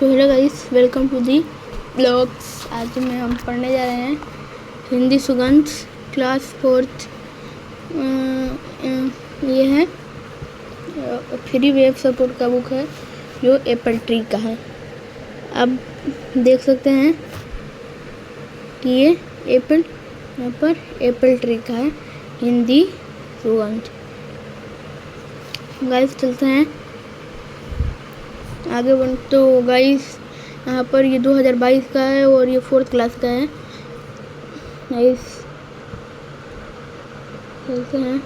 तो hello guys, welcome to the vlogs. आज में हम पढ़ने जा रहे हैं हिंदी सुगंध क्लास 4th। ये है फ्री वेब सपोर्ट का बुक है जो एप्पल ट्री का है। अब देख सकते हैं कि ये एप्पल यहाँ पर एप्पल ट्री का है हिंदी सुगंध। गाइस चलते हैं आगे बढ़। तो गाइस यहाँ पर ये 2022 का है और ये 4th क्लास का है। गाइस चलते हैं।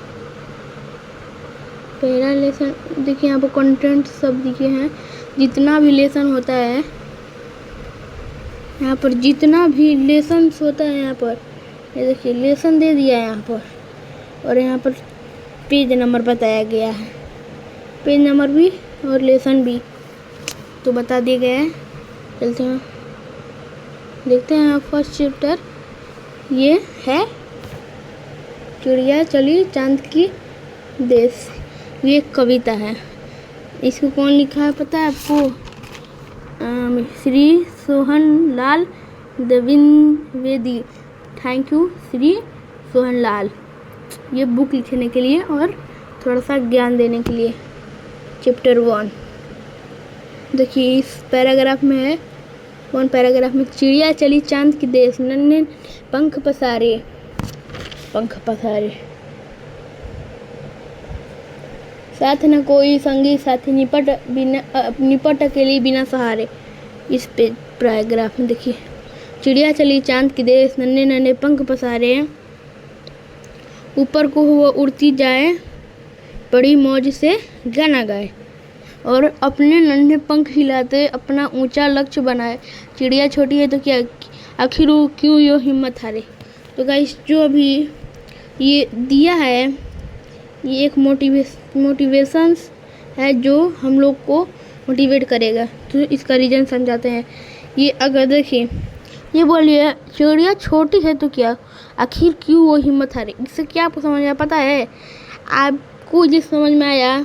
पहला लेसन देखिए, यहाँ पर कंटेंट सब दिखे हैं। जितना भी लेसन होता है यहाँ पर, जितना भी लेसन होता है यहाँ पर, ये देखिए लेसन दे दिया है यहाँ पर, और यहाँ पर पेज नंबर बताया गया है। पेज नंबर भी और लेसन भी तो बता दिए गए हैं। चलते हैं देखते हैं फर्स्ट चैप्टर। ये है चिड़िया चली चांद की देश। ये एक कविता है। इसको कौन लिखा है पता है आपको? श्री सोहन लाल द्विवेदी। थैंक यू श्री सोहन लाल, ये बुक लिखने के लिए और थोड़ा सा ज्ञान देने के लिए। चैप्टर 1 देखिए, इस पैराग्राफ में है। 1 पैराग्राफ में चिड़िया चली चांद की देश, नन्हे पंख पसारे, पंख पसारे, साथ न कोई संगी साथी, निपट अकेली बिना सहारे। इस पे पैराग्राफ में देखिए, चिड़िया चली चांद की देश, नन्हे नन्हे पंख पसारे, ऊपर को वो उड़ती जाए, बड़ी मौज से गाना गाए, और अपने नन्हे पंख हिलाते अपना ऊंचा लक्ष्य बनाए। चिड़िया छोटी है तो क्या, आखिर वो क्यों यो हिम्मत हारे। तो गाइस, जो अभी ये दिया है ये एक मोटिवेशंस है जो हम लोग को मोटिवेट करेगा। तो इसका रीज़न समझाते हैं। ये अगर देखिए, ये बोलिए चिड़िया छोटी है तो क्या, आखिर क्यों वो हिम्मत हारे। इससे क्या आपको समझ आया पता है? आपको ये समझ में आया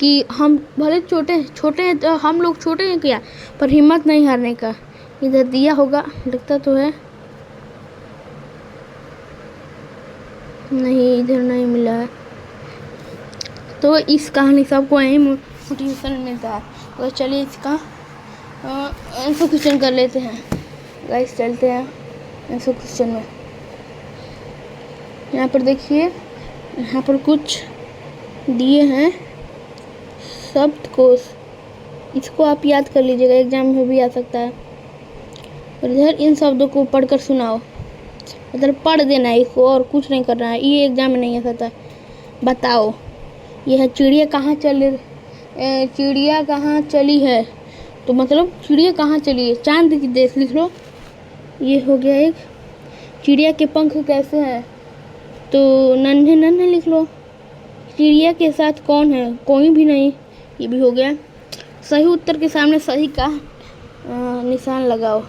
कि हम भले छोटे हैं तो हम लोग छोटे हैं क्या, पर हिम्मत नहीं हारने का। इधर दिया होगा, लगता तो है नहीं, इधर नहीं मिला है। तो इस कहानी से आपको यही मोटिवेशन मिलता है। तो चलिए इसका आंसर क्वेश्चन कर लेते हैं। गाइस चलते हैं आंसर क्वेश्चन में। यहाँ पर देखिए, यहाँ पर कुछ दिए हैं शब्दकोश। इसको आप याद कर लीजिएगा, एग्जाम में भी आ सकता है। और इधर इन शब्दों को पढ़कर सुनाओ। इधर पढ़ देना है इसको, और कुछ नहीं करना है। ये एग्जाम में नहीं आ सकता। बताओ, यह है चिड़िया कहाँ चली है। तो मतलब चिड़िया कहाँ चली है, चांद की देश लिख लो। ये हो गया एक। चिड़िया के पंख कैसे हैं, तो नन्हे नन्हे लिख लो। चिड़िया के साथ कौन है, कोई भी नहीं, ये भी हो गया। सही उत्तर के सामने सही का निशान लगाओ।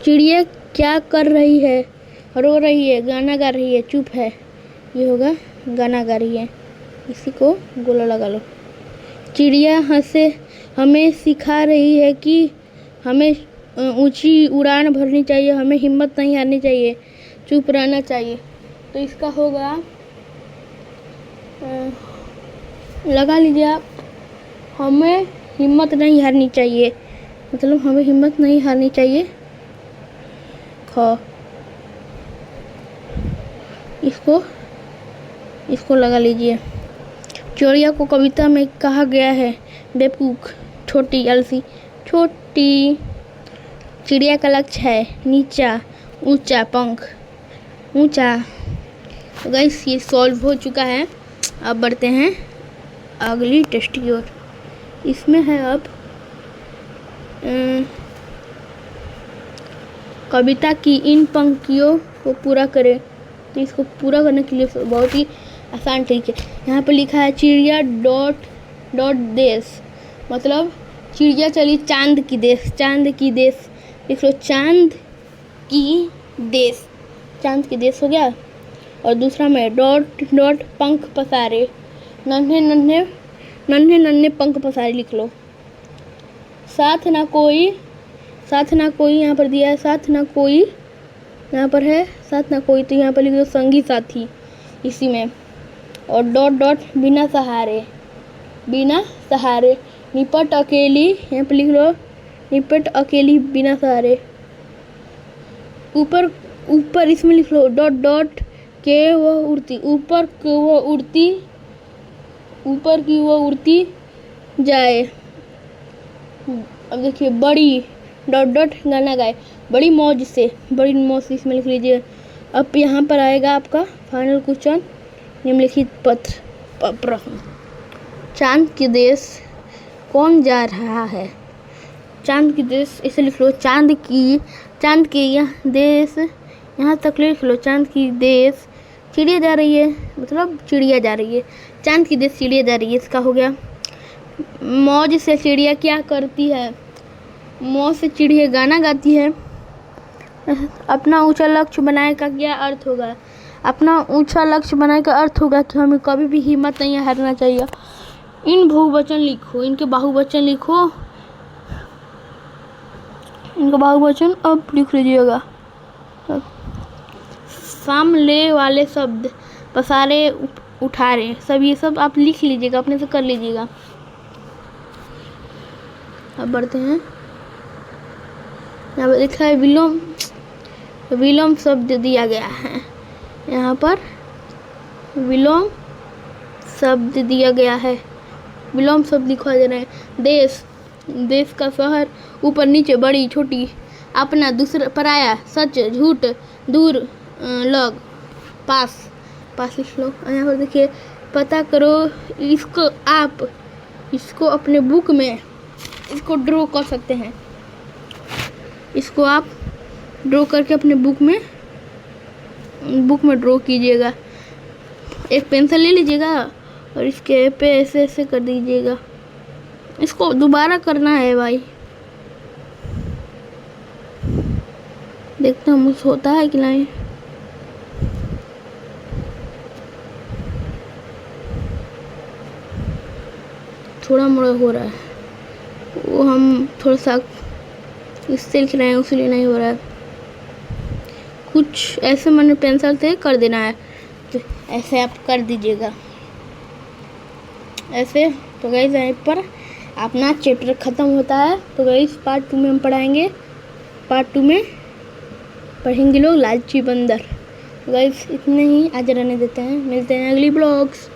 चिड़िया क्या कर रही है, रो रही है, गाना गा रही है, चुप है। ये होगा गाना गा रही है, इसी को गोला लगा लो। चिड़िया हमें सिखा रही है कि हमें ऊंची उड़ान भरनी चाहिए, हमें हिम्मत नहीं हारनी चाहिए, चुप रहना चाहिए। तो इसका होगा, लगा लीजिए आप, हमें हिम्मत नहीं हारनी चाहिए, मतलब हमें हिम्मत नहीं हारनी चाहिए। ख इसको लगा लीजिए। चिड़िया को कविता में कहा गया है बेवकूफ, छोटी, आलसी, छोटी। चिड़िया का लक्ष्य है नीचा, ऊंचा पंख, ऊंचा। तो गाइस, ये सॉल्व हो चुका है। अब बढ़ते हैं अगली टेस्ट की ओर। इसमें है अब कविता की इन पंक्तियों को पूरा करें। तो इसको पूरा करने के लिए बहुत ही आसान ट्रिक है। यहाँ पर लिखा है चिड़िया डॉट देश, मतलब चिड़िया चली चांद की देश, चांद की देश लिख लो। चांद की देश, चांद की देश हो गया। और दूसरा में डॉट पंख पसारे, नन्हे नन्हे नन्हे नन्हे पंख पसारे लिख लो। साथ ना कोई यहाँ पर दिया है, साथ ना कोई यहाँ पर है, साथ ना कोई, तो यहाँ पर लिख लो संगी साथी इसी में। और डॉट डॉट बिना सहारे निपट अकेली, यहाँ पर लिख लो निपट अकेली बिना सहारे। ऊपर इसमें लिख लो डॉट डॉट के वह उड़ती, ऊपर की वो उड़ती जाए। अब देखिए बड़ी डॉट डॉट गाना गाए, बड़ी मौज से इसमें लिख लीजिए। अब यहाँ पर आएगा आपका फाइनल क्वेश्चन, निम्नलिखित प्रश्न, चांद के देश कौन जा रहा है? चांद की देश इसे लिख लो, चांद के यह देश, यहाँ तक लिख लो, चांद की देश चिड़िया जा रही है, मतलब चिड़िया जा रही है, चांद की देश चिड़िया जा रही है, इसका हो गया। मौज से चिड़िया क्या करती है? मौज से चिड़िया गाना गाती है। अपना ऊंचा लक्ष्य बनाने का क्या अर्थ होगा? अपना ऊंचा लक्ष्य बनाने का अर्थ होगा कि हमें कभी भी हिम्मत नहीं हारना चाहिए। इन बहुवचन लिखो, इनके बाहुवचन लिखो, इनका बाहुवचन अब लिख लीजिएगा। सामले वाले शब्द, पसारे, उठारे, सब ये सब आप लिख लीजिएगा, अपने से कर लीजिएगा। अब बढ़ते हैं, यहाँ पर लिखा है विलोम शब्द दिया गया है, यहाँ पर विलोम शब्द दिया गया है, विलोम शब्द लिखवा दे रहे हैं। देश का शहर, ऊपर नीचे, बड़ी छोटी, अपना, दूसरा, पराया, सच, झूठ, दूर, लग, पास लिख लो। यहाँ पर देखिए पता करो, इसको अपने बुक में इसको ड्रॉ कर सकते हैं, इसको आप ड्रॉ करके अपने बुक में ड्रॉ कीजिएगा। एक पेंसिल ले लीजिएगा और इसके पे ऐसे ऐसे कर दीजिएगा, इसको दोबारा करना है भाई, देखते हैं मुझसे होता है कि नहीं। थोड़ा मोड़ा हो रहा है, वो हम थोड़ा सा इससे लिख रहे हैं, उसलिए नहीं हो रहा है। कुछ ऐसे मैंने पेंसिल से कर देना है, तो ऐसे आप कर दीजिएगा ऐसे। तो गाइस यहाँ पर अपना चैप्टर ख़त्म होता है। तो गाइस पार्ट 2 में हम पढ़ाएंगे, पार्ट 2 में पढ़ेंगे लोग लालची बंदर। गाइस इतने ही आज रहने देते हैं, मिलते हैं अगली ब्लॉग्स।